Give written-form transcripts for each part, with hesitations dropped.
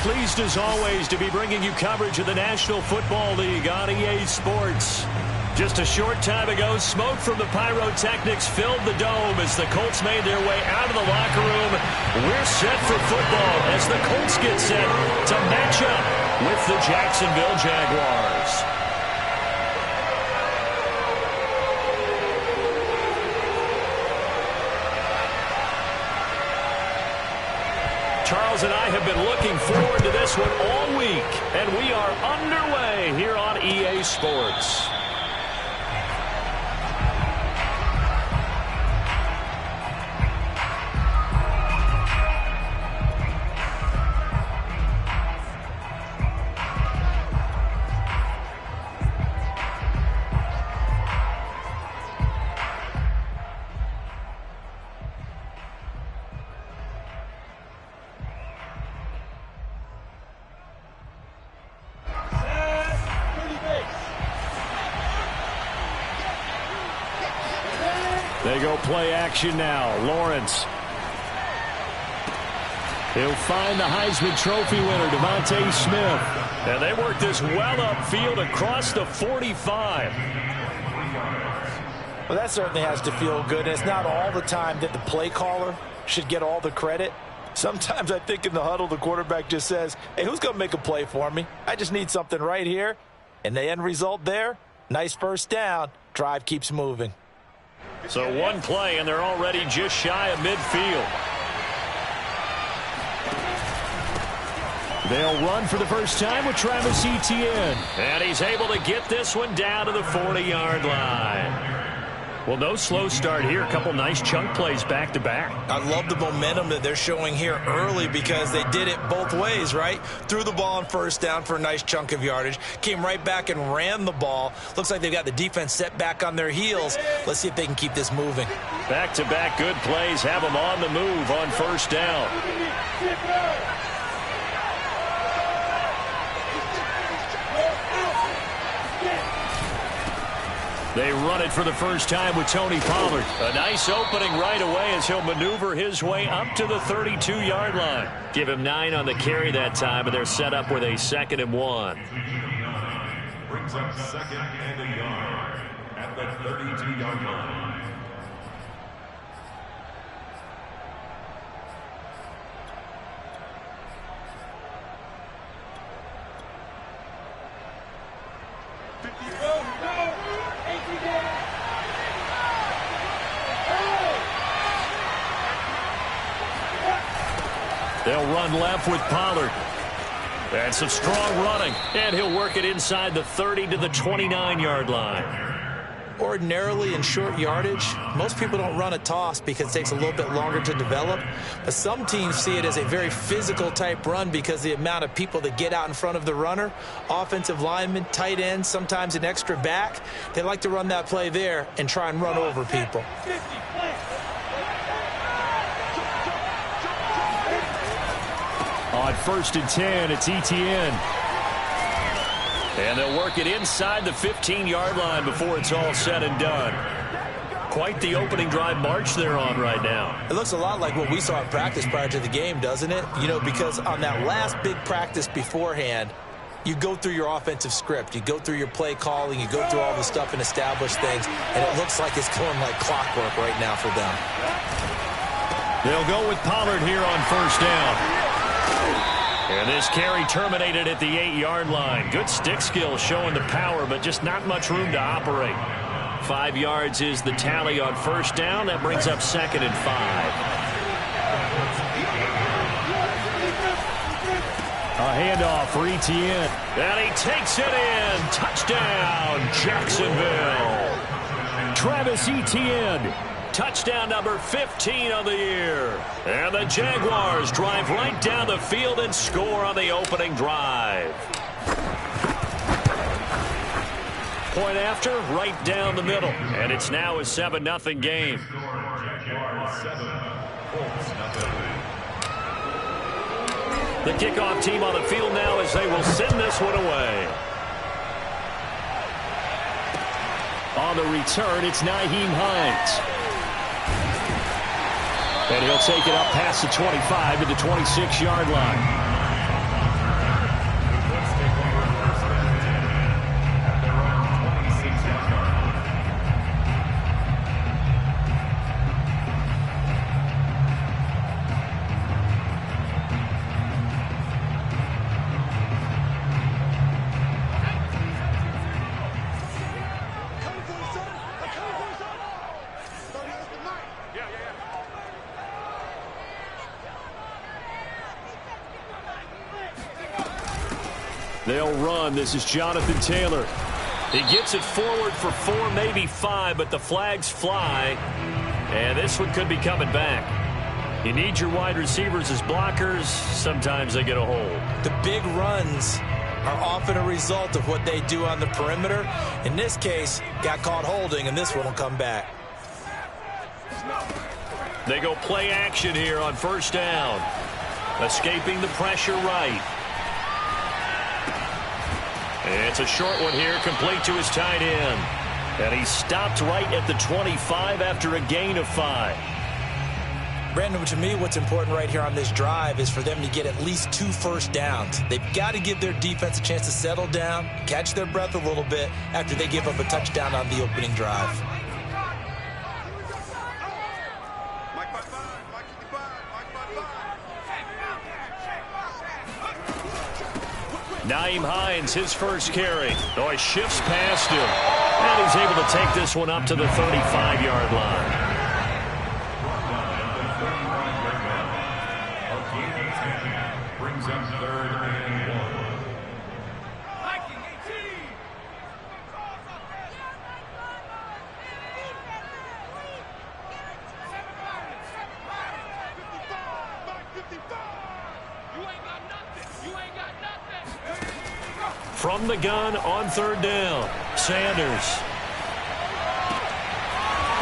Pleased as always to be bringing you coverage of the National Football League on EA Sports. Just a short time ago, smoke from the pyrotechnics filled the dome as the Colts made their way out of the locker room. We're set for football as the Colts get set to match up with the Jacksonville Jaguars. Charles and I have been looking forward to this one all week, and we are underway here on EA Sports. They go play action now. Lawrence. He'll find the Heisman Trophy winner, Devontae Smith. And they work this well upfield across the 45. Well, that certainly has to feel good. It's not all the time that the play caller should get all the credit. Sometimes I think in the huddle, the quarterback just says, hey, who's going to make a play for me? I just need something right here. And the end result there, nice first down. Drive keeps moving. So one play, and they're already just shy of midfield. They'll run for the first time with Travis Etienne. And he's able to get this one down to the 40-yard line. Well, no slow start here. A couple nice chunk plays back-to-back. I love the momentum that they're showing here early because they did it both ways, right? Threw the ball on first down for a nice chunk of yardage. Came right back and ran the ball. Looks like they've got the defense set back on their heels. Let's see if they can keep this moving. Back-to-back good plays have them on the move on first down. They run it for the first time with Tony Pollard. A nice opening right away as he'll maneuver his way up to the 32-yard line. Give him 9 on the carry that time, and they're set up with a 2nd and 1. Brings up 2nd and a yard at the 32-yard line. They'll run left with Pollard. And some strong running. And he'll work it inside the 30 to the 29-yard line. Ordinarily in short yardage, most people don't run a toss because it takes a little bit longer to develop. But some teams see it as a very physical type run because the amount of people that get out in front of the runner, offensive linemen, tight ends, sometimes an extra back. They like to run that play there and try and run over people. On 1st and 10, it's Etienne. And they'll work it inside the 15-yard line before it's all said and done. Quite the opening drive march they're on right now. It looks a lot like what we saw in practice prior to the game, doesn't it? You know, because on that last big practice beforehand, you go through your offensive script. You go through your play calling. You go through all the stuff and establish things. And it looks like it's going like clockwork right now for them. They'll go with Pollard here on 1st down. And this carry terminated at the 8-yard line. Good stick skill showing the power, but just not much room to operate. 5 yards is the tally on 1st down. That brings up 2nd and 5. A handoff for Etienne. And he takes it in. Touchdown, Jacksonville. Travis Etienne. Touchdown number 15 of the year. And the Jaguars drive right down the field and score on the opening drive. Point after, right down the middle. And it's now a 7-0 game. The kickoff team on the field now as they will send this one away. On the return, it's Nyheim Hines. And he'll take it up past the 25 to the 26-yard line. They'll run. This is Jonathan Taylor. He gets it forward for 4, maybe 5, but the flags fly. And this one could be coming back. You need your wide receivers as blockers. Sometimes they get a hold. The big runs are often a result of what they do on the perimeter. In this case, got caught holding, and this one will come back. They go play action here on 1st down. Escaping the pressure right. It's a short one here, complete to his tight end. And he stopped right at the 25 after a gain of 5. Brandon, to me, what's important right here on this drive is for them to get at least 2 first downs. They've got to give their defense a chance to settle down, catch their breath a little bit after they give up a touchdown on the opening drive. Nyheim Hines, his first carry. Oh, he shifts past him. And he's able to take this one up to the 35-yard line. Brings up 3rd and 1. From the gun on 3rd down, Sanders.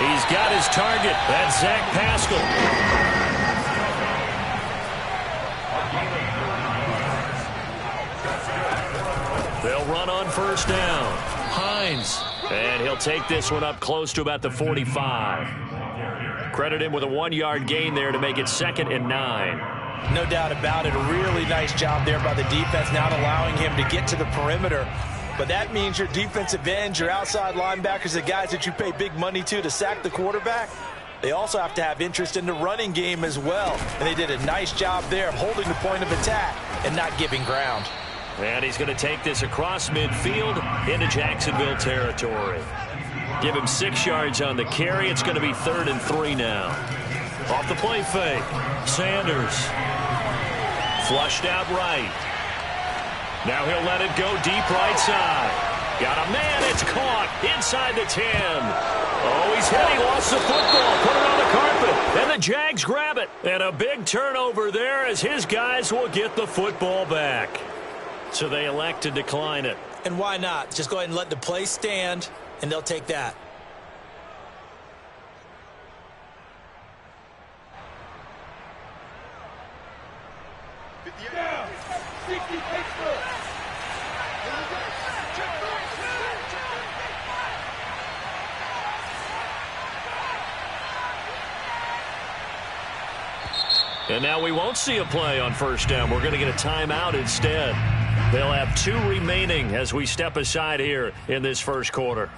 He's got his target. That's Zach Pascal. They'll run on 1st down. Hines. And he'll take this one up close to about the 45. Credit him with a 1-yard gain there to make it 2nd and 9. No doubt about it. A really nice job there by the defense, not allowing him to get to the perimeter. But that means your defensive ends, your outside linebackers, the guys that you pay big money to sack the quarterback, they also have to have interest in the running game as well. And they did a nice job there of holding the point of attack and not giving ground. And he's going to take this across midfield into Jacksonville territory. Give him 6 yards on the carry. It's going to be 3rd and 3 now. Off the play fake. Sanders. Flushed out right. Now he'll let it go deep right side. Got a man. It's caught inside the 10. Oh, he's hit. He lost the football. Put it on the carpet. And the Jags grab it. And a big turnover there as his guys will get the football back. So they elect to decline it. And why not? Just go ahead and let the play stand, and they'll take that. And now we won't see a play on first down. We're going to get a timeout instead. They'll have 2 remaining as we step aside here in this first quarter.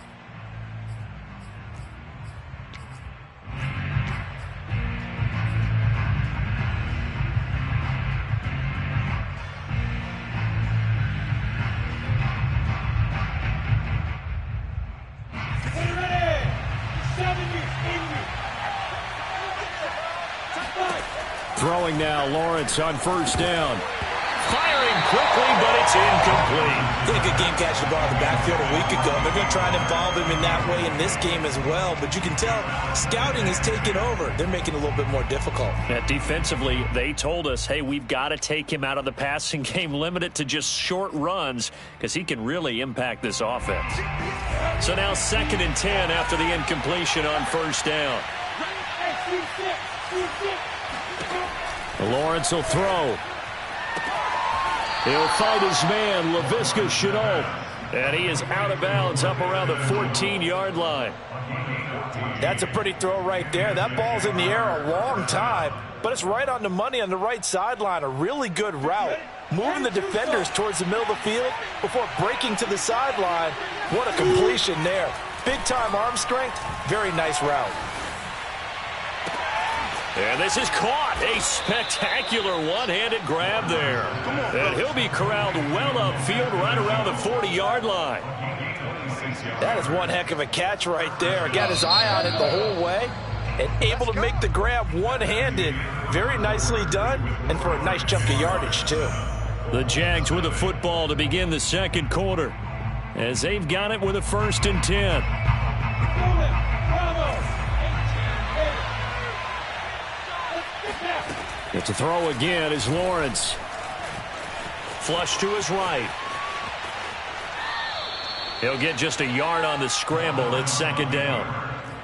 Throwing now, Lawrence on first down. Firing quickly, but it's incomplete. Did a good game catching the ball in the backfield a week ago. They're going to try and involve him in that way in this game as well. But you can tell scouting is taking over. They're making it a little bit more difficult. Yeah, defensively, they told us, hey, we've got to take him out of the passing game, limit it to just short runs, because he can really impact this offense. So now 2nd and 10 after the incompletion on first down. Lawrence will throw. He'll fight his man, Laviska Shenault. And he is out of bounds up around the 14-yard line. That's a pretty throw right there. That ball's in the air a long time, but it's right on the money on the right sideline. A really good route. Moving the defenders towards the middle of the field before breaking to the sideline. What a completion there. Big-time arm strength. Very nice route. And this is caught. A spectacular one-handed grab there. And he'll be corralled well upfield right around the 40-yard line. That is one heck of a catch right there. Got his eye on it the whole way and able to make the grab one-handed. Very nicely done, and for a nice chunk of yardage, too. The Jags with a football to begin the second quarter as they've got it with a 1st and 10. Get to throw again is Lawrence. Flush to his right. He'll get just a yard on the scramble. It's 2nd down.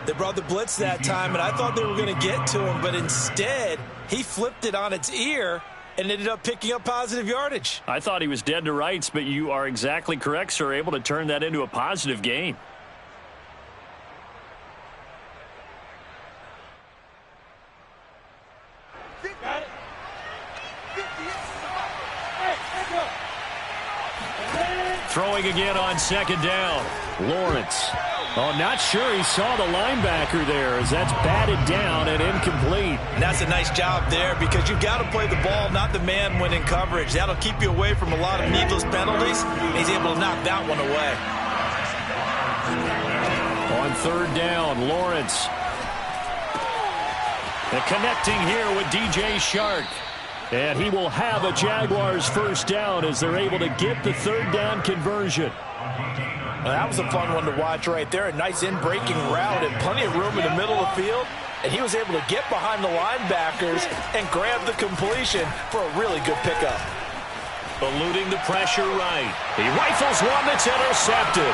They brought the blitz that time, and I thought they were going to get to him, but instead he flipped it on its ear and ended up picking up positive yardage. I thought he was dead to rights, but you are exactly correct, sir. Able to turn that into a positive gain. Throwing again on 2nd down. Lawrence. Oh, not sure he saw the linebacker there as that's batted down and incomplete. And that's a nice job there because you've got to play the ball, not the man when in coverage. That'll keep you away from a lot of needless penalties. He's able to knock that one away. On 3rd down, Lawrence. And connecting here with DJ Shark. And he will have a Jaguars 1st down as they're able to get the 3rd down conversion. Well, that was a fun one to watch right there. A nice in-breaking route and plenty of room in the middle of the field. And he was able to get behind the linebackers and grab the completion for a really good pickup. Eluding the pressure right. He rifles one that's intercepted.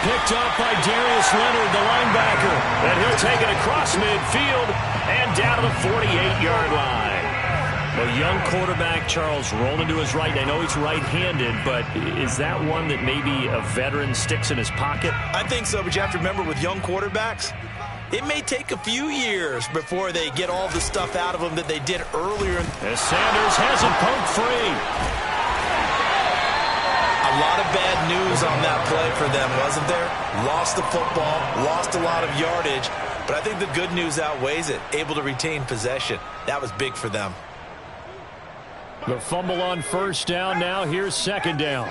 Picked up by Darius Leonard, the linebacker. And he'll take it across midfield and down to the 48-yard line. A young quarterback, Charles, rolling to his right. I know he's right-handed, but is that one that maybe a veteran sticks in his pocket? I think so, but you have to remember with young quarterbacks, it may take a few years before they get all the stuff out of them that they did earlier. As Sanders has it poked free. A lot of bad news on that play for them, wasn't there? Lost the football, lost a lot of yardage, but I think the good news outweighs it. Able to retain possession. That was big for them. The fumble on 1st down. Now here's 2nd down.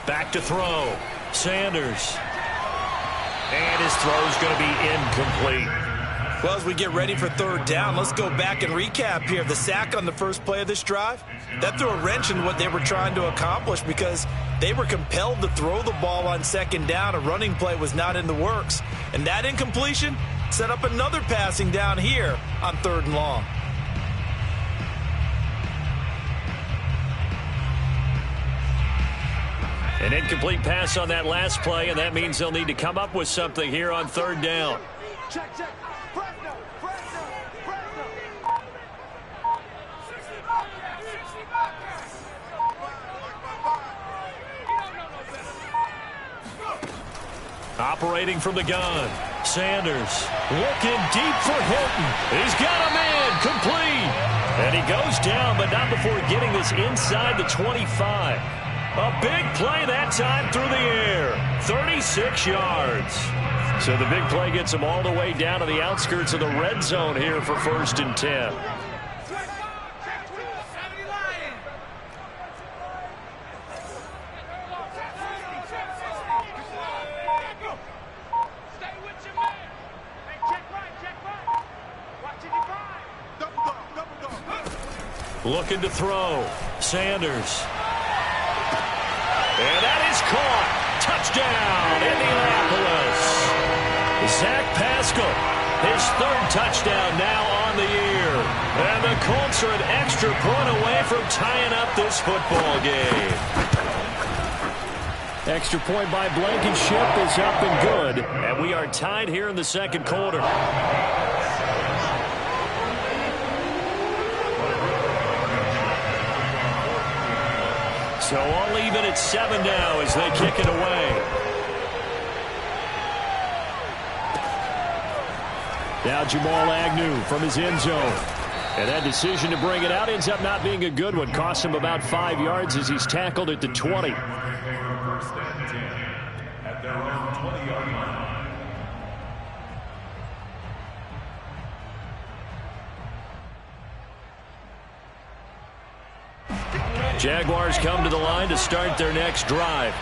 Back to throw. Sanders. And his throw's going to be incomplete. Well, as we get ready for 3rd down, let's go back and recap here. The sack on the first play of this drive, that threw a wrench in what they were trying to accomplish because they were compelled to throw the ball on 2nd down. A running play was not in the works. And that incompletion set up another passing down here on 3rd and long. An incomplete pass on that last play, and that means they'll need to come up with something here on 3rd down. Check. Operating from the gun. Sanders looking deep for Hilton. He's got a man complete. And he goes down, but not before getting this inside the 25. A big play that time through the air. 36 yards. So the big play gets him all the way down to the outskirts of the red zone here for 1st and 10. Looking to throw. Sanders. And that is caught. Touchdown, Indianapolis. Zach Pascal, his 3rd touchdown now on the year. And the Colts are an extra point away from tying up this football game. Extra point by Blankenship is up and good. And we are tied here in the 2nd quarter. So all even at 7 now as they kick it away. Now Jamal Agnew from his end zone. And that decision to bring it out ends up not being a good one. Costs him about 5 yards as he's tackled at the 20. At their own 20-yard line. Jaguars come to the line to start their next drive.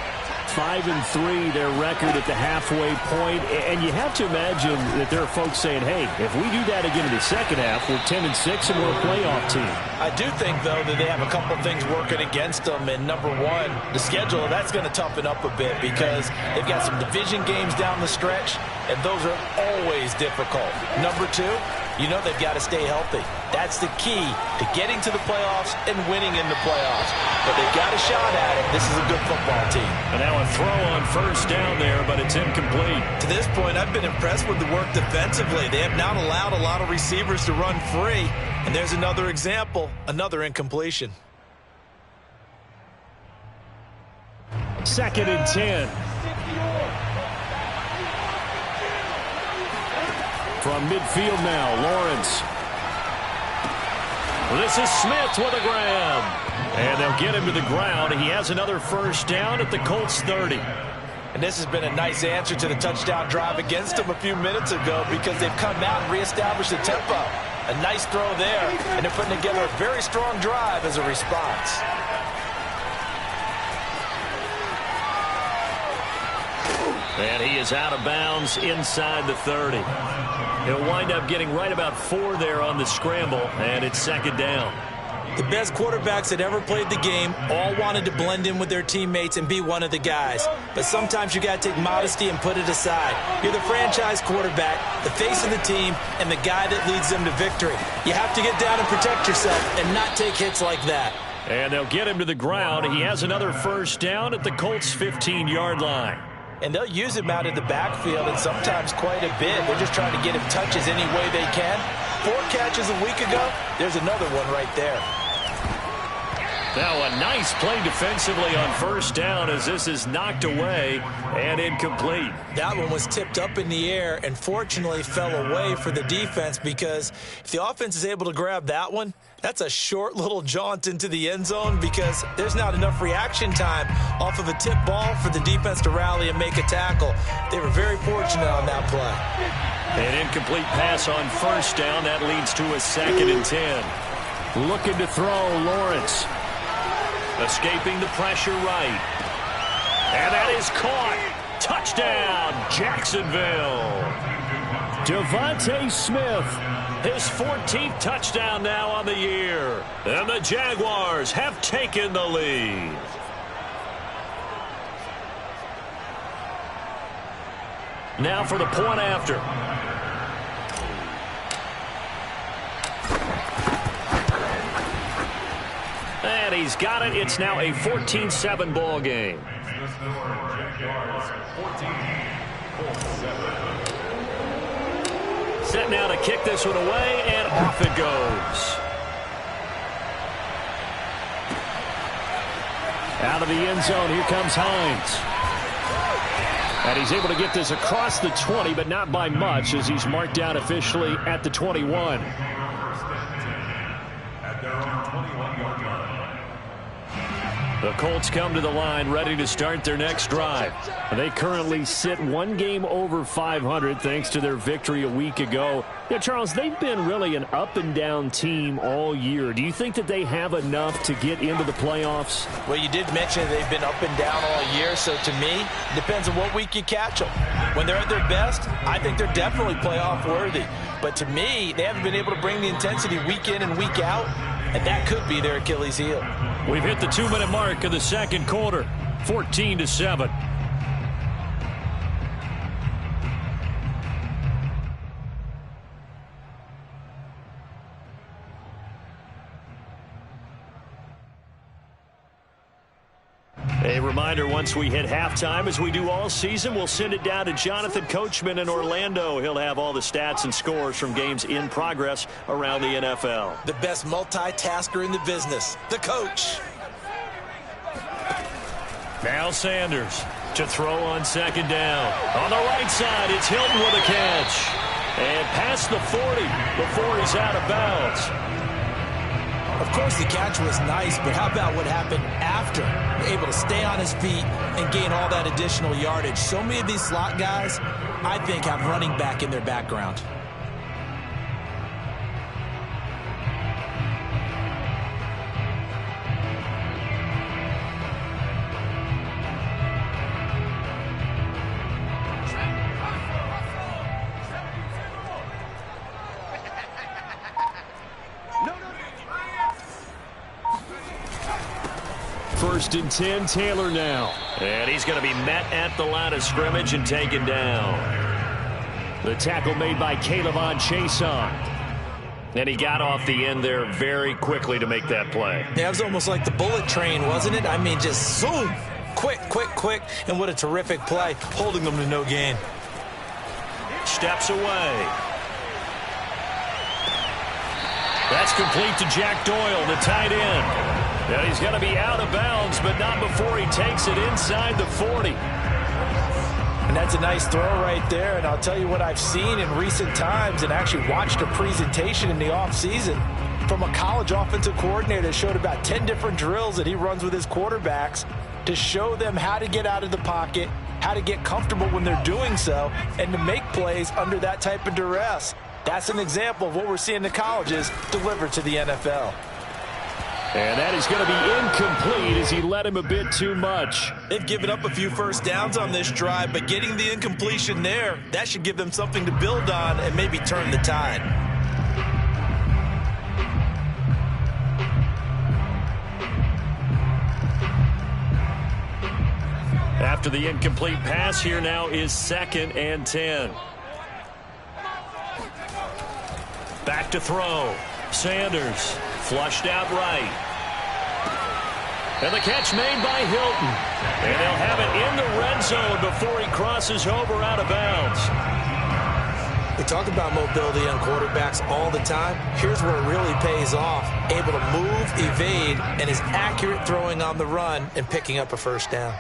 5-3 their record at the halfway point. And you have to imagine that there are folks saying, hey, if we do that again in the second half, we're 10-6 and we're a playoff team. I do think, though, that they have a couple things working against them. And number one, the schedule, that's going to toughen up a bit because they've got some division games down the stretch, and those are always difficult. Number two, you know they've got to stay healthy. That's the key to getting to the playoffs and winning in the playoffs. But they've got a shot at it. This is a good football team. And now a throw on 1st down there, but it's incomplete. To this point, I've been impressed with the work defensively. They have not allowed a lot of receivers to run free. And there's another example, another incompletion. 2nd and 10. From midfield now, Lawrence. This is Smith with a grab. And they'll get him to the ground. He has another 1st down at the Colts 30. And this has been a nice answer to the touchdown drive against them a few minutes ago because they've come out and reestablished the tempo. A nice throw there, and they're putting together a very strong drive as a response. And he is out of bounds inside the 30. He'll wind up getting right about 4 there on the scramble, and it's 2nd down. The best quarterbacks that ever played the game all wanted to blend in with their teammates and be one of the guys. But sometimes you got to take modesty and put it aside. You're the franchise quarterback, the face of the team, and the guy that leads them to victory. You have to get down and protect yourself and not take hits like that. And they'll get him to the ground. He has another 1st down at the Colts' 15-yard line. And they'll use him out in the backfield and sometimes quite a bit. They're just trying to get him touches any way they can. 4 catches a week ago. There's another one right there. Now a nice play defensively on 1st down as this is knocked away and incomplete. That one was tipped up in the air and fortunately fell away for the defense because if the offense is able to grab that one, that's a short little jaunt into the end zone because there's not enough reaction time off of a tip ball for the defense to rally and make a tackle. They were very fortunate on that play. An incomplete pass on 1st down. That leads to a 2nd and 10. Looking to throw, Lawrence. Escaping the pressure right. And that is caught. Touchdown, Jacksonville. Devontae Smith, his 14th touchdown now on the year. And the Jaguars have taken the lead. Now for the point after. And he's got it. It's now a 14-7 ball game. Set now to kick this one away, and off it goes. Out of the end zone, here comes Hines. And he's able to get this across the 20, but not by much, as he's marked down officially at the 21. At their own 21-yard line. The Colts come to the line ready to start their next drive. They currently sit one game over 500 thanks to their victory a week ago. Yeah, Charles, they've been really an up-and-down team all year. Do you think that they have enough to get into the playoffs? Well, you did mention they've been up and down all year, so to me, it depends on what week you catch them. When they're at their best, I think they're definitely playoff worthy. But to me, they haven't been able to bring the intensity week in and week out, and that could be their Achilles heel. We've hit the 2-minute mark of the second quarter, 14-7. A reminder, once we hit halftime, as we do all season, we'll send it down to Jonathan Coachman in Orlando. He'll have all the stats and scores from games in progress around the NFL. The best multitasker in the business, the coach. Now Sanders to throw on second down. On the right side, it's Hilton with a catch. And past the 40 before he's out of bounds. Of course, the catch was nice, but how about what happened after? Able to stay on his feet and gain all that additional yardage. So many of these slot guys, I think, have running back in their background. First and 10, Taylor now. And he's going to be met at the line of scrimmage and taken down. The tackle made by Calebon Chason. And he got off the end there very quickly to make that play. Yeah, it was almost like the bullet train, wasn't it? I mean, just zoom. Quick, quick, quick. And what a terrific play, holding them to no gain. Steps away. That's complete to Jack Doyle, the tight end. And he's going to be out of bounds, but not before he takes it inside the 40. And that's a nice throw right there. And I'll tell you what I've seen in recent times and actually watched a presentation in the offseason from a college offensive coordinator that showed about 10 different drills that he runs with his quarterbacks to show them how to get out of the pocket, how to get comfortable when they're doing so, and to make plays under that type of duress. That's an example of what we're seeing in the colleges delivered to the NFL. And that is going to be incomplete as he led him a bit too much. They've given up a few first downs on this drive, but getting the incompletion there, that should give them something to build on and maybe turn the tide. After the incomplete pass, here now is 2nd and 10. Back to throw. Sanders flushed out right. And the catch made by Hilton. And they'll have it in the red zone before he crosses over out of bounds. We talk about mobility on quarterbacks all the time. Here's where it really pays off. Able to move, evade, and is accurate throwing on the run and picking up a first down.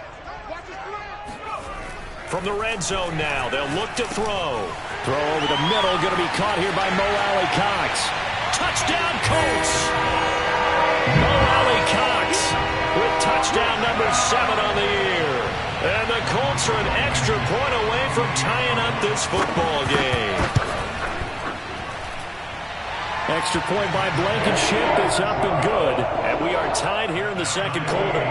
From the red zone now, they'll look to throw. Throw over the middle, going to be caught here by Mo Alley-Cox. Touchdown, Colts! Mo Alley-Cox with touchdown number 7 on the year. And the Colts are an extra point away from tying up this football game. Extra point by Blankenship is up and good. And we are tied here in the second quarter.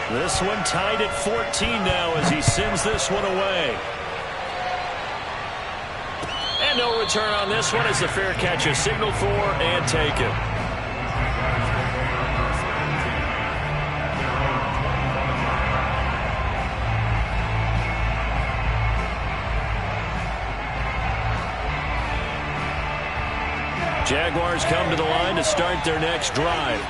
This one tied at 14 now as he sends this one away. And no return on this one as the fair catch is signaled for and taken. Jaguars come to the line to start their next drive.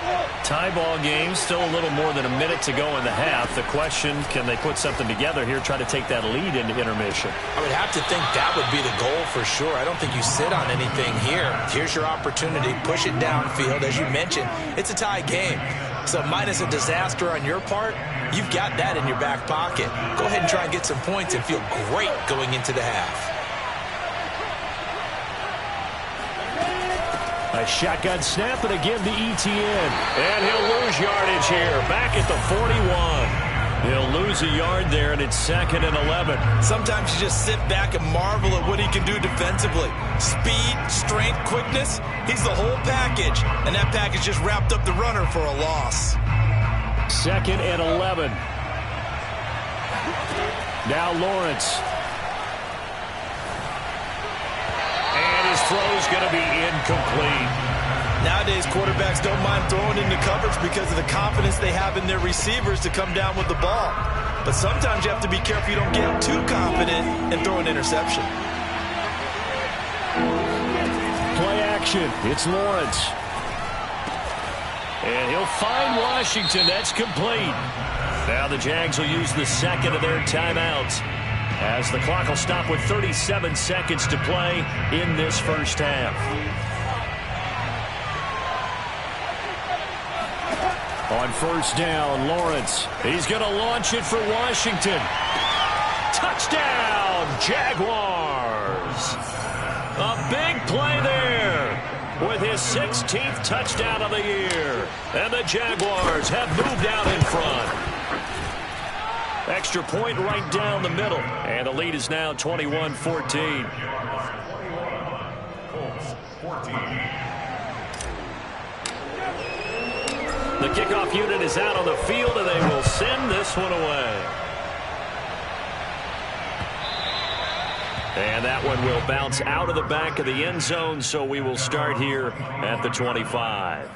Tie ball game, still a little more than a minute to go in the half. The question, can they put something together here, try to take that lead into intermission? I would have to think that would be the goal for sure. I don't think you sit on anything here. Here's your opportunity. Push it downfield. As you mentioned, it's a tie game. So minus a disaster on your part, you've got that in your back pocket. Go ahead and try and get some points and feel great going into the half. A shotgun snap, and again to Etienne. And he'll lose yardage here, back at the 41. He'll lose a yard there, and it's 2nd and 11. Sometimes you just sit back and marvel at what he can do defensively. Speed, strength, quickness, he's the whole package. And that package just wrapped up the runner for a loss. 2nd and 11. Now Lawrence. And his throw's going to be incomplete. Nowadays, quarterbacks don't mind throwing into coverage because of the confidence they have in their receivers to come down with the ball. But sometimes you have to be careful you don't get too confident and throw an interception. Play action. It's Lawrence. And he'll find Washington. That's complete. Now the Jags will use the second of their timeouts, as the clock will stop with 37 seconds to play in this first half. On first down, Lawrence. He's going to launch it for Washington. Touchdown, Jaguars. A big play there with his 16th touchdown of the year. And the Jaguars have moved out in front. Extra point right down the middle. And the lead is now 21-14. The kickoff unit is out on the field, and they will send this one away. And that one will bounce out of the back of the end zone, so we will start here at the 25.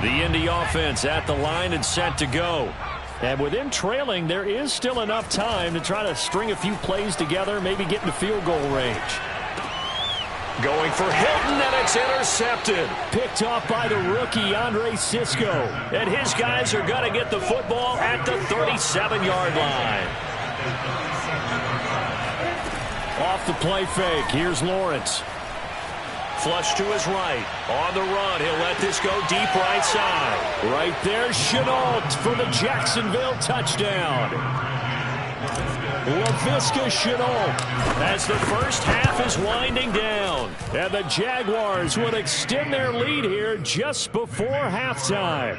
The Indy offense at the line and set to go. And with them trailing, there is still enough time to try to string a few plays together, maybe get into field goal range. Going for Hilton, and it's intercepted. Picked off by the rookie, Andre Cisco. And his guys are going to get the football at the 37-yard line. Off the play fake, here's Lawrence. Flush to his right. On the run, he'll let this go deep right side. Right there, Chenault for the Jacksonville touchdown. Laviska Chenault as the first half is winding down. And the Jaguars would extend their lead here just before halftime.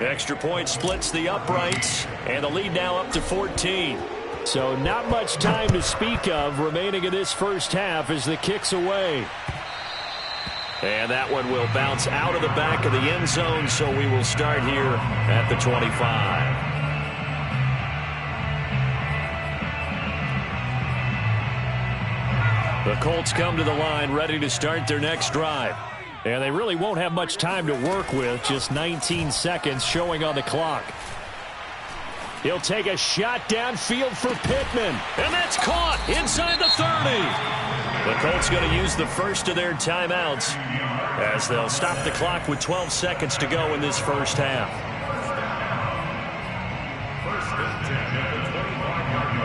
Extra point splits the uprights, and the lead now up to 14. So not much time to speak of remaining in this first half as the kick's away. And that one will bounce out of the back of the end zone, so we will start here at the 25. The Colts come to the line ready to start their next drive. And they really won't have much time to work with, just 19 seconds showing on the clock. He'll take a shot downfield for Pittman. And that's caught inside the 30. The Colts going to use the first of their timeouts as they'll stop the clock with 12 seconds to go in this first half. First and 10 at the 25-yard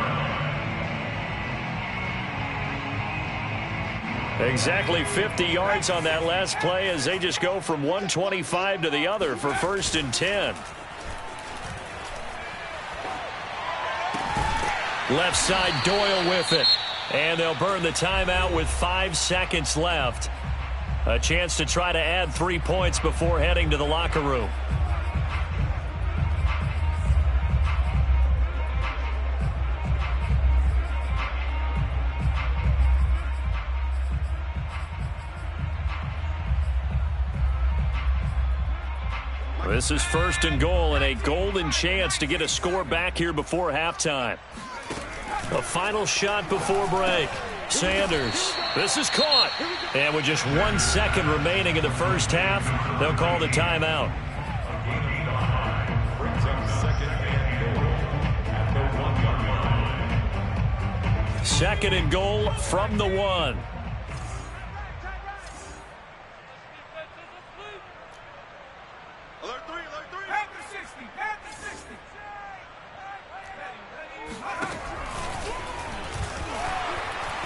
line. Exactly 50 yards on that last play as they just go from 125 to the other for first and 10. Left side, Doyle with it. And they'll burn the timeout with 5 seconds left. A chance to try to add 3 points before heading to the locker room. This is first and goal and a golden chance to get a score back here before halftime. A final shot before break. Sanders. This is caught. And with just 1 second remaining in the first half, they'll call the timeout. Brings up second and goal at the 1-yard line. Second and goal from the 1. Alert 3, alert 3. Back to 60, back to 60.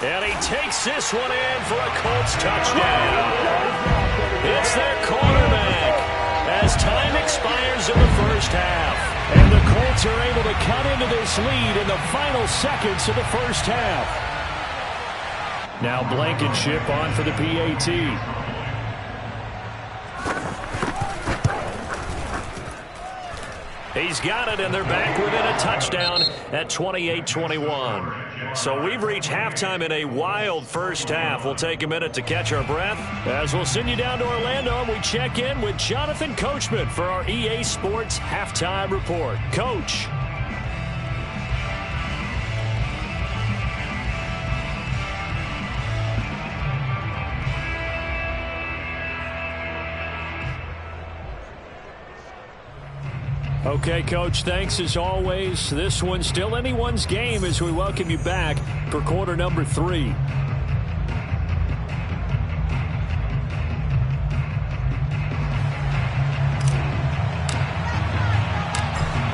And he takes this one in for a Colts touchdown. It's their quarterback as time expires in the first half. And the Colts are able to cut into this lead in the final seconds of the first half. Now Blankenship on for the PAT. He's got it, and they're back within a touchdown at 28-21. So we've reached halftime in a wild first half. We'll take a minute to catch our breath as we'll send you down to Orlando, and we check in with Jonathan Coachman for our EA Sports Halftime Report. Coach. Okay, Coach, thanks as always. This one's still anyone's game as we welcome you back for quarter number 3.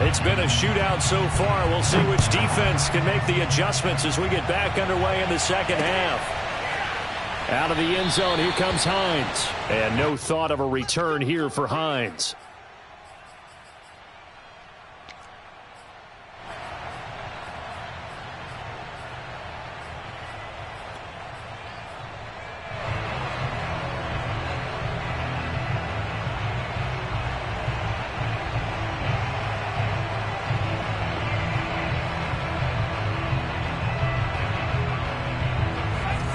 It's been a shootout so far. We'll see which defense can make the adjustments as we get back underway in the second half. Out of the end zone, here comes Hines. And no thought of a return here for Hines.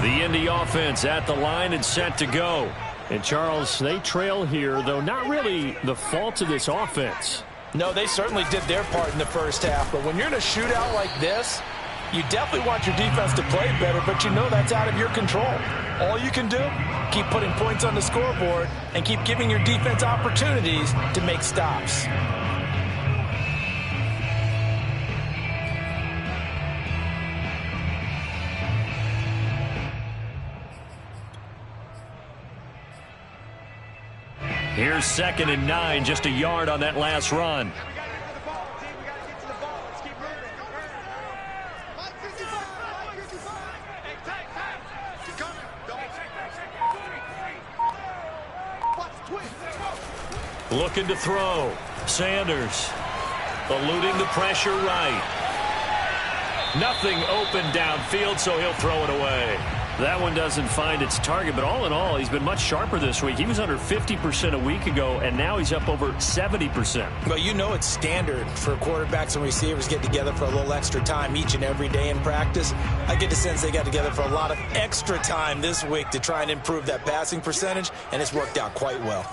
The Indy offense at the line and set to go. And, Charles, they trail here, though not really the fault of this offense. No, they certainly did their part in the first half. But when you're in a shootout like this, you definitely want your defense to play better, but you know that's out of your control. All you can do, keep putting points on the scoreboard and keep giving your defense opportunities to make stops. Here's 2nd and 9, just a yard on that last run. Looking to throw. Sanders eluding the pressure right. Nothing open downfield, so he'll throw it away. That one doesn't find its target, but all in all, he's been much sharper this week. He was under 50% a week ago, and now he's up over 70%. Well, you know it's standard for quarterbacks and receivers get together for a little extra time each and every day in practice. I get the sense they got together for a lot of extra time this week to try and improve that passing percentage, and it's worked out quite well.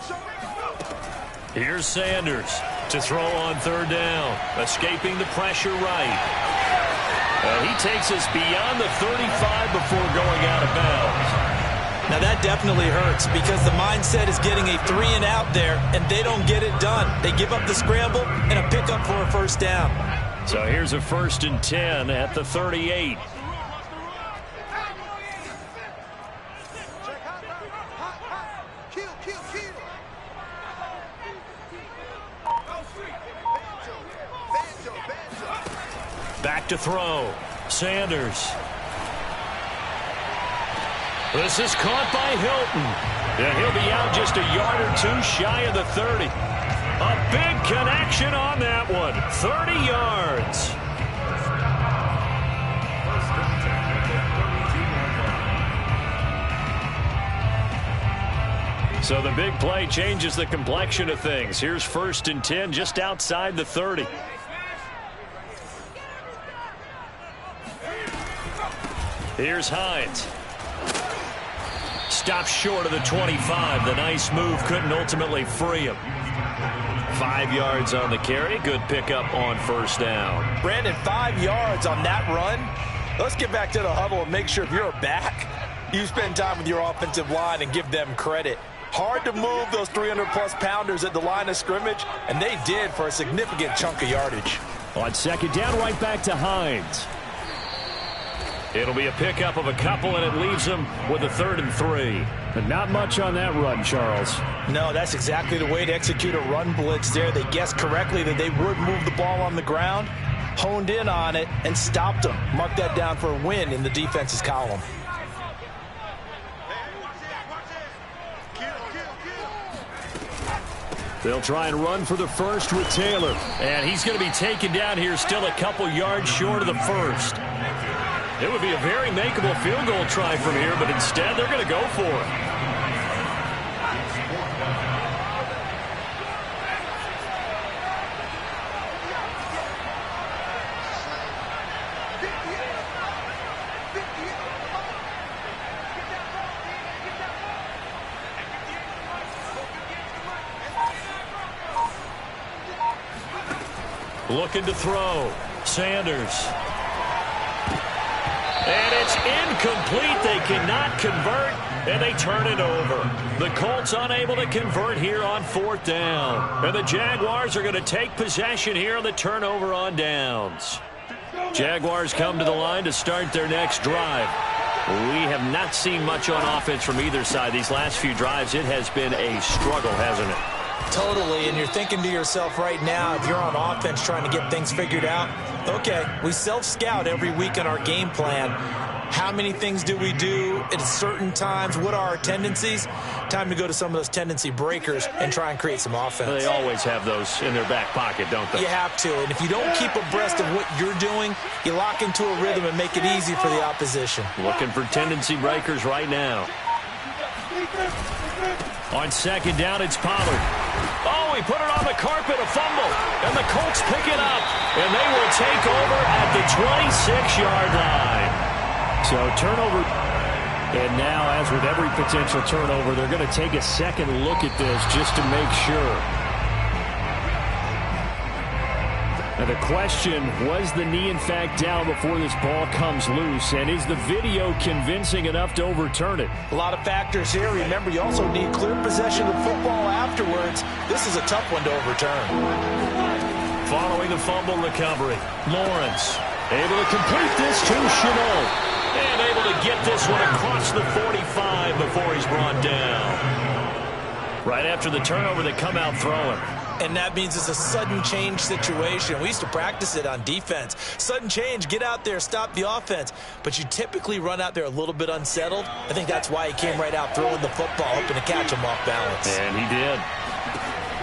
Here's Sanders to throw on 3rd down, escaping the pressure right. He takes us beyond the 35 before going out of bounds. Now that definitely hurts because the mindset is getting a 3-and-out there, and they don't get it done. They give up the scramble and a pickup for a 1st down. So here's a 1st and 10 at the 38. Back to throw. Sanders. This is caught by Hilton. And he'll be out just a yard or 2 shy of the 30. A big connection on that one. 30 yards. So the big play changes the complexion of things. Here's 1st and 10 just outside the 30. Here's Hines. Stops short of the 25. The nice move couldn't ultimately free him. 5 yards on the carry. Good pickup on 1st down. Brandon, 5 yards on that run. Let's get back to the huddle and make sure if you're a back, you spend time with your offensive line and give them credit. Hard to move those 300-plus pounders at the line of scrimmage, and they did for a significant chunk of yardage. On second down, right back to Hines. It'll be a pickup of a couple, and it leaves them with a 3rd and 3. But not much on that run, Charles. No, that's exactly the way to execute a run blitz there. They guessed correctly that they would move the ball on the ground, honed in on it, and stopped them. Mark that down for a win in the defense's column. They'll try and run for the first with Taylor. And he's going to be taken down here still a couple yards short of the first. It would be a very makeable field goal try from here, but instead they're going to go for it. Looking to throw. Sanders. And it's incomplete. They cannot convert, and they turn it over. The Colts unable to convert here on 4th down. And the Jaguars are going to take possession here on the turnover on downs. Jaguars come to the line to start their next drive. We have not seen much on offense from either side. These last few drives, it has been a struggle, hasn't it? Totally, and you're thinking to yourself right now, if you're on offense trying to get things figured out, okay, we self-scout every week in our game plan. How many things do we do at certain times? What are our tendencies? Time to go to some of those tendency breakers and try and create some offense. They always have those in their back pocket, don't they? You have to, and if you don't keep abreast of what you're doing, you lock into a rhythm and make it easy for the opposition. Looking for tendency breakers right now. On second down, it's Pollard. Oh, he put it on the carpet, a fumble. And the Colts pick it up. And they will take over at the 26-yard line. So turnover. And now, as with every potential turnover, they're going to take a second look at this just to make sure. Now the question, was the knee in fact down before this ball comes loose? And is the video convincing enough to overturn it? A lot of factors here. Remember, you also need clear possession of football afterwards. This is a tough one to overturn. Following the fumble recovery, Lawrence able to complete this to Chenault. And able to get this one across the 45 before he's brought down. Right after the turnover, they come out throwing. And that means it's a sudden change situation. We used to practice it on defense. Sudden change, get out there, stop the offense. But you typically run out there a little bit unsettled. I think that's why he came right out throwing the football, hoping to catch him off balance. And he did.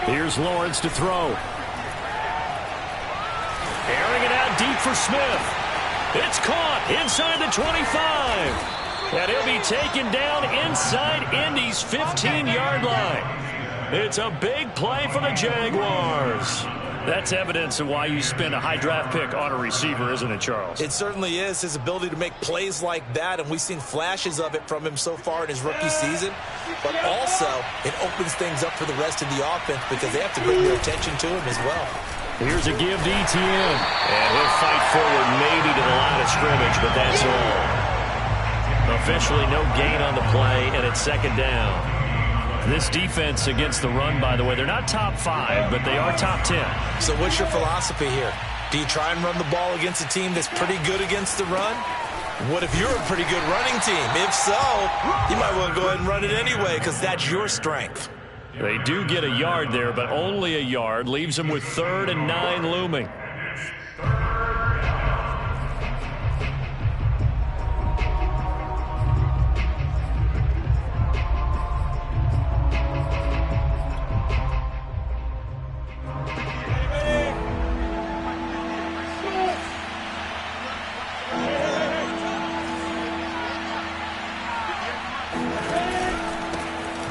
Here's Lawrence to throw. Airing it out deep for Smith. It's caught inside the 25. And he'll be taken down inside Indy's 15-yard line. It's a big play for the Jaguars. That's evidence of why you spend a high draft pick on a receiver, isn't it, Charles? It certainly is. His ability to make plays like that, and we've seen flashes of it from him so far in his rookie season. But also, it opens things up for the rest of the offense because they have to bring their attention to him as well. Here's a give to Etienne. And he'll fight forward maybe to the line of scrimmage, but that's all. Officially no gain on the play, and it's second down. This defense against the run, by the way, they're not top 5, but they are top 10. So what's your philosophy here? Do you try and run the ball against a team that's pretty good against the run? What if you're a pretty good running team? If so, you might want to go ahead and run it anyway because that's your strength. They do get a yard there, but only a yard. Leaves them with 3rd and 9 looming.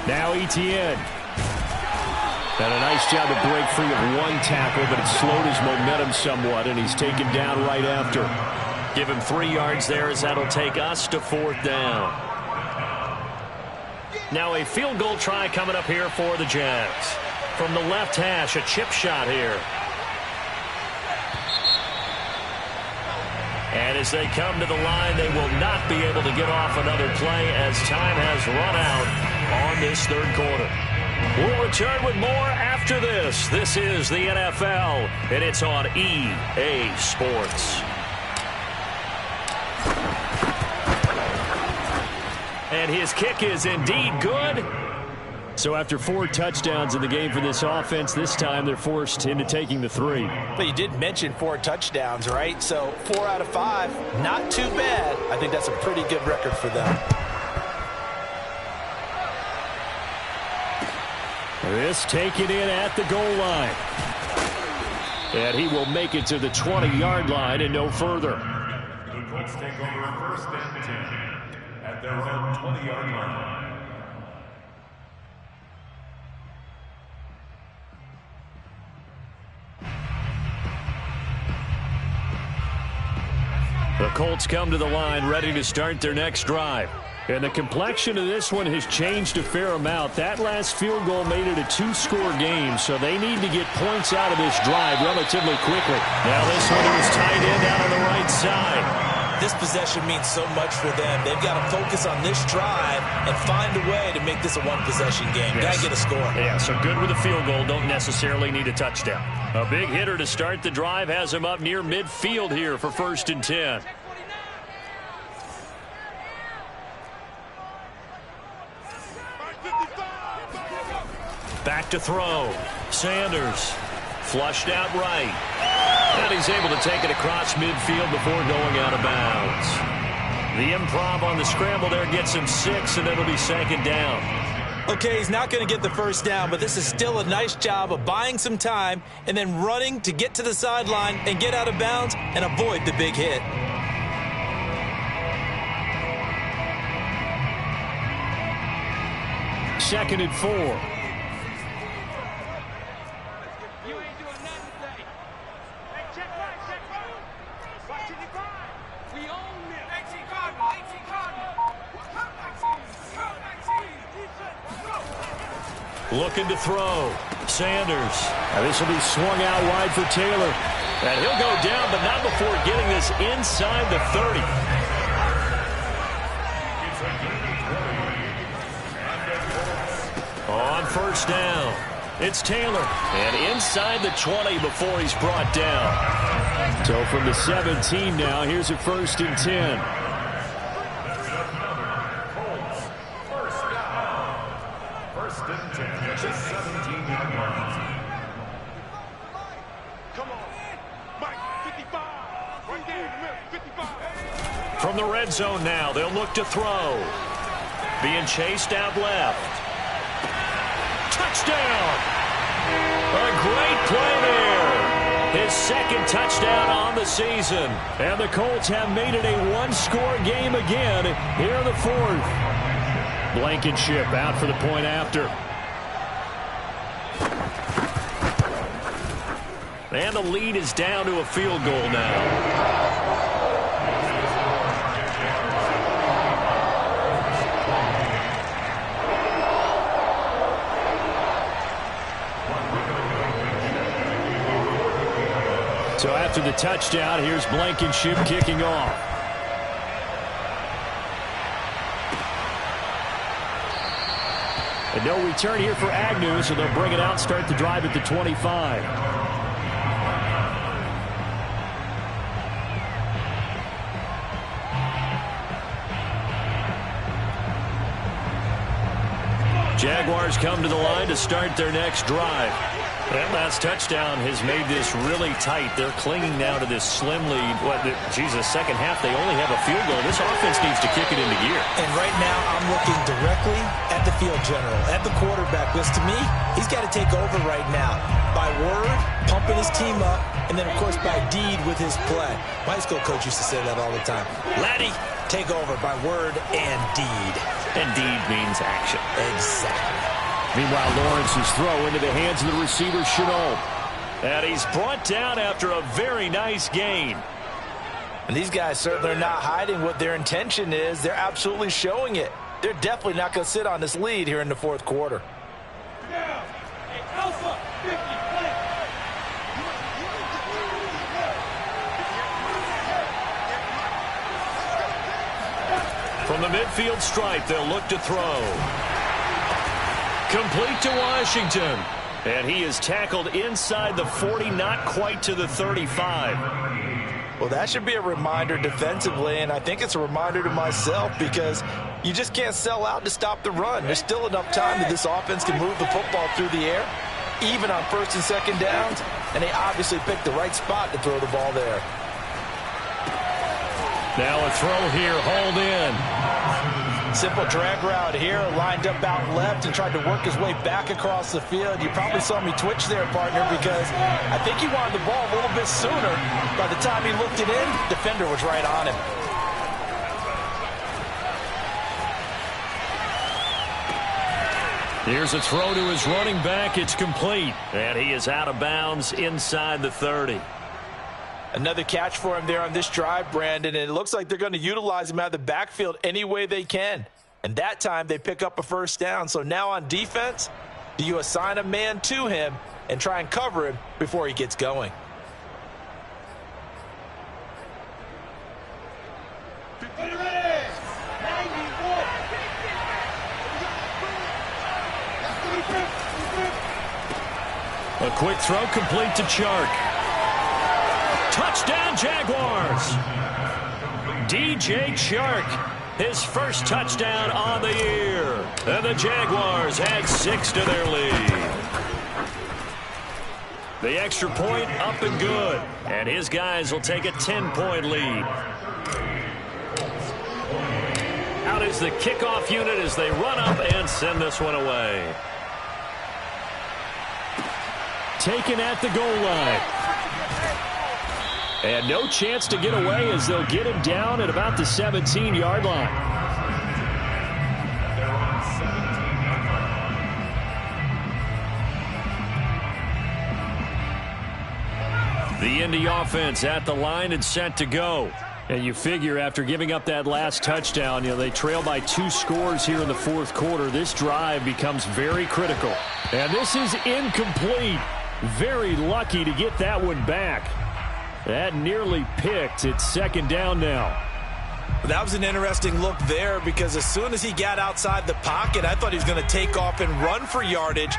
Now Etienne. And a nice job to break free of one tackle, but it slowed his momentum somewhat, and he's taken down right after. Give him 3 yards there as that'll take us to 4th down. Now a field goal try coming up here for the Jags. From the left hash, a chip shot here. And as they come to the line, they will not be able to get off another play as time has run out on this third quarter. We'll return with more after this. This is the NFL, and it's on EA Sports. And his kick is indeed good. So after 4 touchdowns in the game for this offense, this time they're forced into taking the 3. But you did mention 4 touchdowns, right? So 4 out of 5, not too bad. I think that's a pretty good record for them. This taken in at the goal line. And he will make it to the 20-yard line and no further. The Colts take over 1st and 10 at their own 20-yard line. The Colts come to the line ready to start their next drive. And the complexion of this one has changed a fair amount. That last field goal made it a 2-score game, so they need to get points out of this drive relatively quickly. Now this one is tight end out on the right side. This possession means so much for them. They've got to focus on this drive and find a way to make this a one-possession game. Got to get a score. Yeah, so good with a field goal. Don't necessarily need a touchdown. A big hitter to start the drive has him up near midfield here for 1st and 10. Back to throw. Sanders flushed out right. And he's able to take it across midfield before going out of bounds. The improv on the scramble there gets him 6, and it'll be 2nd down. Okay, he's not going to get the first down, but this is still a nice job of buying some time and then running to get to the sideline and get out of bounds and avoid the big hit. Second and 4. Looking to throw. Sanders. Now this will be swung out wide for Taylor. And he'll go down, but not before getting this inside the 30. On 1st down, it's Taylor. And inside the 20 before he's brought down. So from the 17 now, here's a 1st and 10. From the red zone now, they'll look to throw. Being chased out left. Touchdown! A great play there. His 2nd touchdown on the season. And the Colts have made it a 1-score game again here in the 4th. Blankenship out for the point after. And the lead is down to a field goal now. So after the touchdown, here's Blankenship kicking off. And no return here for Agnew, so they'll bring it out and start the drive at the 25. Jaguars come to the line to start their next drive. That last touchdown has made this really tight. They're clinging now to this slim lead. Second half, they only have a field goal. This offense needs to kick it into gear. And right now, I'm looking directly at the field general, at the quarterback, because to me, he's got to take over right now. By word, pumping his team up, and then, of course, by deed with his play. My high school coach used to say that all the time. Laddie, take over by word and deed. And deed means action. Exactly. Meanwhile, Lawrence's throw into the hands of the receiver, Chenault. And he's brought down after a very nice gain. And these guys certainly are not hiding what their intention is. They're absolutely showing it. They're definitely not going to sit on this lead here in the 4th quarter. From the midfield stripe, they'll look to throw. Complete to Washington. And he is tackled inside the 40, not quite to the 35. Well, that should be a reminder defensively, and I think it's a reminder to myself because you just can't sell out to stop the run. There's still enough time that this offense can move the football through the air, even on first and second downs, and they obviously picked the right spot to throw the ball there. Now a throw here, hauled in. Simple drag route here, lined up out left and tried to work his way back across the field. You probably saw me twitch there, partner, because I think he wanted the ball a little bit sooner. By the time he looked it in, defender was right on him. Here's a throw to his running back. It's complete. And he is out of bounds inside the 30. Another catch for him there on this drive, Brandon, and it looks like they're going to utilize him out of the backfield any way they can. And that time they pick up a first down. So now on defense, do you assign a man to him and try and cover him before he gets going? A quick throw complete to Chark. Touchdown, Jaguars. DJ Chark, his first touchdown on the year. And the Jaguars add 6 to their lead. The extra point up and good. And his guys will take a 10-point lead. Out is the kickoff unit as they run up and send this one away. Taken at the goal line. And no chance to get away as they'll get him down at about the 17-yard line. The Indy offense at the line and set to go. And you figure after giving up that last touchdown, they trail by 2 scores here in the fourth quarter. This drive becomes very critical. And this is incomplete. Very lucky to get that one back. That nearly picked. It's second down now. That was an interesting look there because as soon as he got outside the pocket, I thought he was going to take off and run for yardage.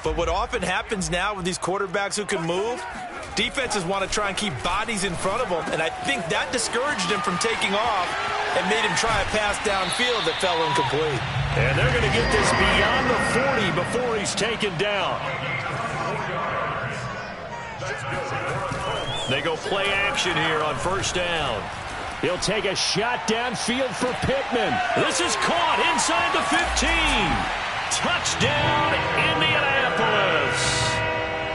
But what often happens now with these quarterbacks who can move, defenses want to try and keep bodies in front of them, and I think that discouraged him from taking off and made him try a pass downfield that fell incomplete. And they're going to get this beyond the 40 before he's taken down. They go play action here on first down. He'll take a shot downfield for Pittman. This is caught inside the 15. Touchdown, Indianapolis.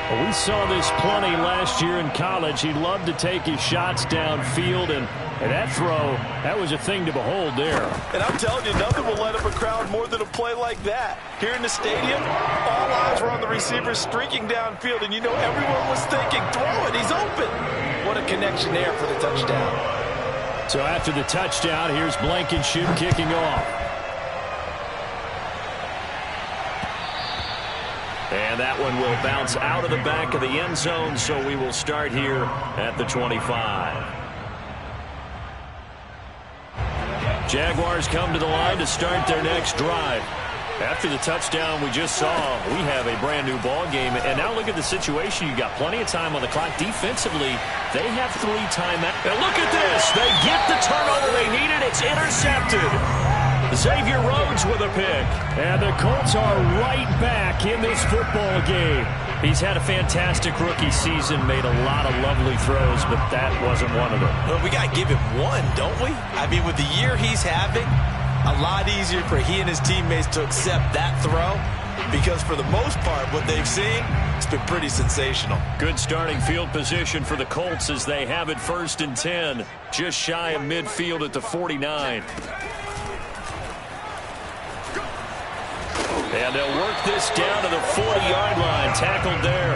Well, we saw this plenty last year in college. He loved to take his shots downfield, and that throw, that was a thing to behold there. And I'm telling you, nothing will light up a crowd more than a play like that. Here in the stadium, all eyes were on the receiver streaking downfield, and everyone was thinking, throw it, he's open. What a connection there for the touchdown. So after the touchdown, here's Blankenship kicking off. And that one will bounce out of the back of the end zone, so we will start here at the 25. Jaguars come to the line to start their next drive. After the touchdown we just saw, we have a brand-new ball game. And now look at the situation. You got plenty of time on the clock. Defensively, they have 3 timeouts. And look at this. They get the turnover they needed. It's intercepted. Xavier Rhodes with a pick. And the Colts are right back in this football game. He's had a fantastic rookie season, made a lot of lovely throws, but that wasn't one of them. Well, we got to give him one, don't we? I mean, with the year he's having, a lot easier for he and his teammates to accept that throw because for the most part, what they've seen, it's been pretty sensational. Good starting field position for the Colts as they have it 1st and 10, just shy of midfield at the 49. And they'll work this down to the 40-yard line, tackled there.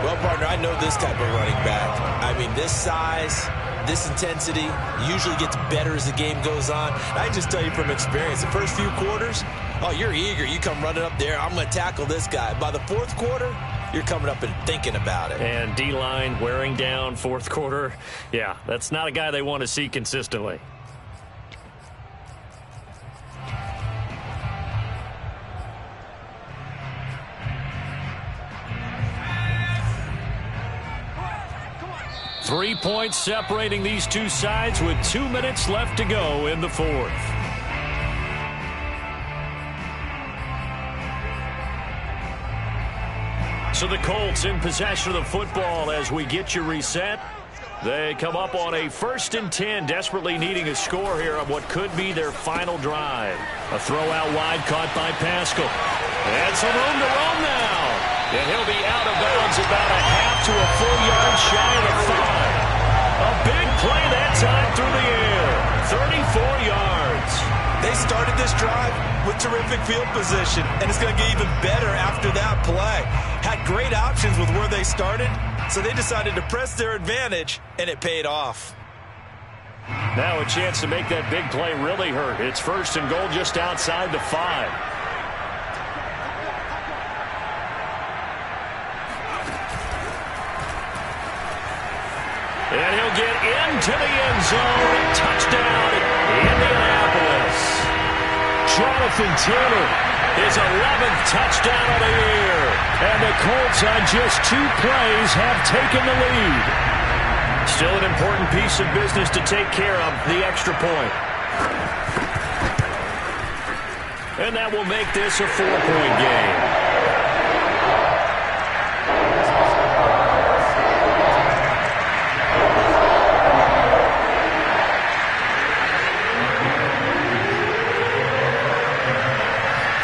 Well, partner, I know this type of running back. I mean, this size, this intensity usually gets better as the game goes on. I can just tell you from experience, the first few quarters, oh, you're eager. You come running up there, I'm going to tackle this guy. By the 4th quarter, you're coming up and thinking about it. And D-line wearing down 4th quarter. Yeah, that's not a guy they want to see consistently. 3 points separating these two sides with 2 minutes left to go in the fourth. So the Colts in possession of the football as we get you reset. They come up on a 1st and 10, desperately needing a score here on what could be their final drive. A throw out wide caught by Pascal. And some room to roam now. And he'll be out of bounds about a half to a full yard shy of the 5. A big play that time through the air. 34 yards. They started this drive with terrific field position, and it's going to get even better after that play. Had great options with where they started, so they decided to press their advantage, and it paid off. Now a chance to make that big play really hurt. It's 1st and goal just outside the 5. And he'll get into the end zone. Touchdown, Indianapolis. Jonathan Taylor, his 11th touchdown of the year. And the Colts on just 2 plays have taken the lead. Still an important piece of business to take care of, the extra point. And that will make this a 4-point game.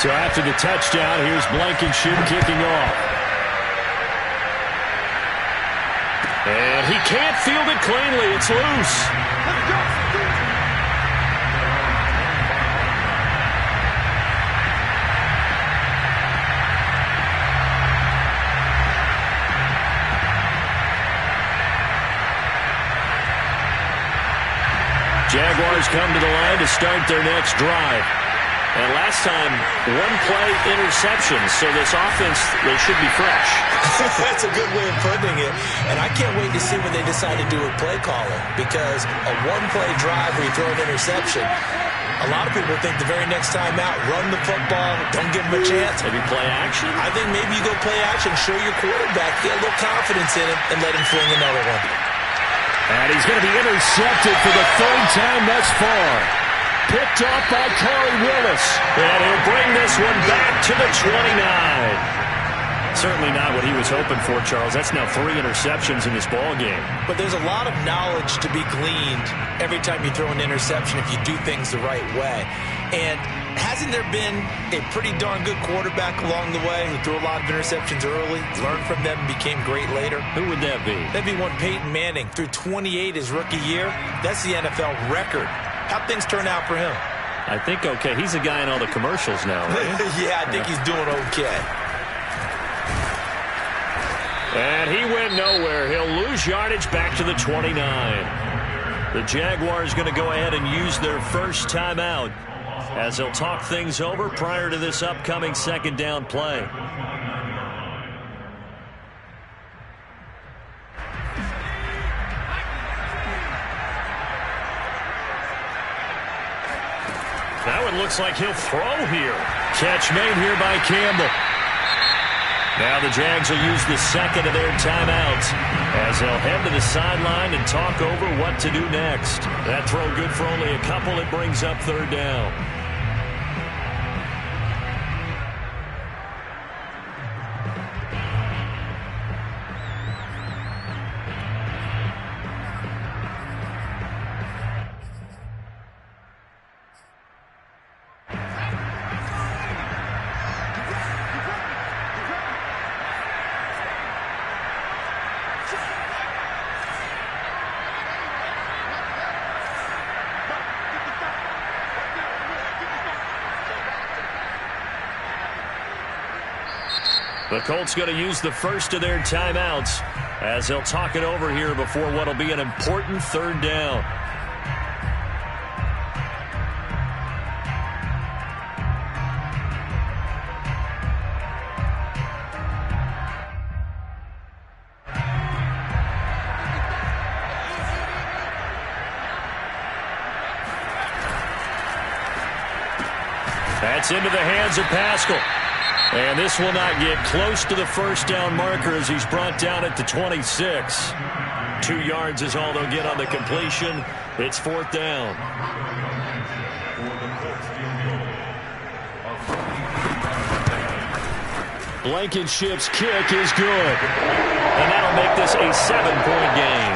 So after the touchdown, here's Blankenship kicking off. And he can't field it cleanly. It's loose. Jaguars come to the line to start their next drive. And last time, 1-play interception, so this offense, they should be fresh. That's a good way of putting it. And I can't wait to see what they decide to do with play calling, because a 1-play drive where you throw an interception, a lot of people think the very next time out, run the football, don't give them a chance. Maybe play action? I think maybe you go play action, show your quarterback, get a little confidence in him, and let him fling another one. And he's going to be intercepted for the 3rd time thus far. Picked off by Corey Willis. And he'll bring this one back to the 29. Certainly not what he was hoping for, Charles. That's now 3 interceptions in this ball game. But there's a lot of knowledge to be gleaned every time you throw an interception if you do things the right way. And hasn't there been a pretty darn good quarterback along the way who threw a lot of interceptions early, learned from them, and became great later? Who would that be? That'd be one Peyton Manning. Threw 28 his rookie year. That's the NFL record. How'd things turn out for him? I think okay. He's a guy in all the commercials now, right? Yeah, I think he's doing okay. And he went nowhere. He'll lose yardage back to the 29. The Jaguars going to go ahead and use their first timeout as they'll talk things over prior to this upcoming 2nd down play. That one looks like he'll throw here. Catch made here by Campbell. Now the Jags will use the 2nd of their timeouts as they'll head to the sideline and talk over what to do next. That throw good for only a couple. It brings up 3rd down. The Colts going to use the first of their timeouts as they'll talk it over here before what will be an important 3rd down. That's into the hands of Pascal. And this will not get close to the 1st down marker as he's brought down at the 26. 2 yards is all they'll get on the completion. It's 4th down. Blankenship's kick is good. And that'll make this a 7-point game.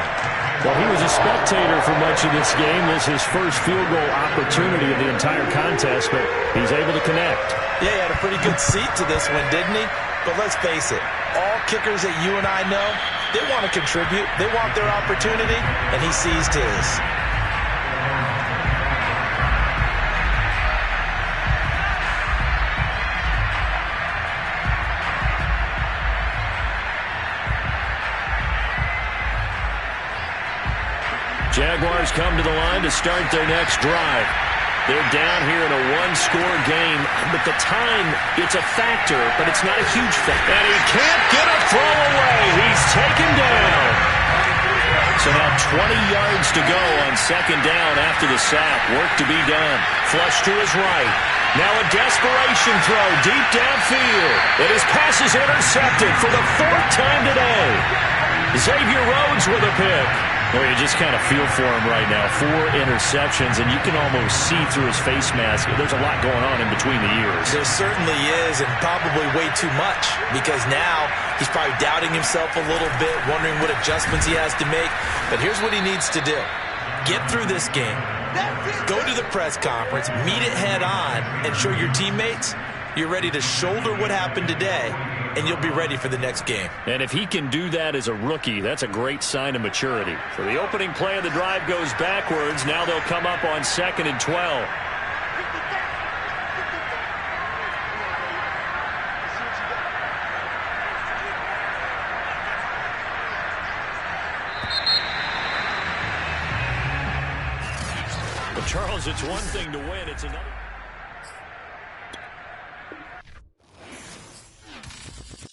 Well, he was a spectator for much of this game. This is his first field goal opportunity of the entire contest, but he's able to connect. Yeah, he had a pretty good seat to this one, didn't he? But let's face it, all kickers that you and I know, they want to contribute. They want their opportunity, and he seized his. Jaguars come to the line to start their next drive. They're down here in a one-score game, but the time, it's a factor, but it's not a huge factor. And he can't get a throw away. He's taken down. So now 20 yards to go on 2nd down after the sack. Work to be done. Flush to his right. Now a desperation throw deep downfield. And his pass is intercepted for the 4th time today. Xavier Rhodes with a pick. Well, you just kind of feel for him right now. 4 interceptions, and you can almost see through his face mask. There's a lot going on in between the ears. There certainly is, and probably way too much, because now he's probably doubting himself a little bit, wondering what adjustments he has to make. But here's what he needs to do. Get through this game. Go to the press conference, meet it head on, and show your teammates you're ready to shoulder what happened today, and you'll be ready for the next game. And if he can do that as a rookie, that's a great sign of maturity. So the opening play of the drive goes backwards. Now they'll come up on 2nd and 12. Well, Charles, it's one thing to win. It's another.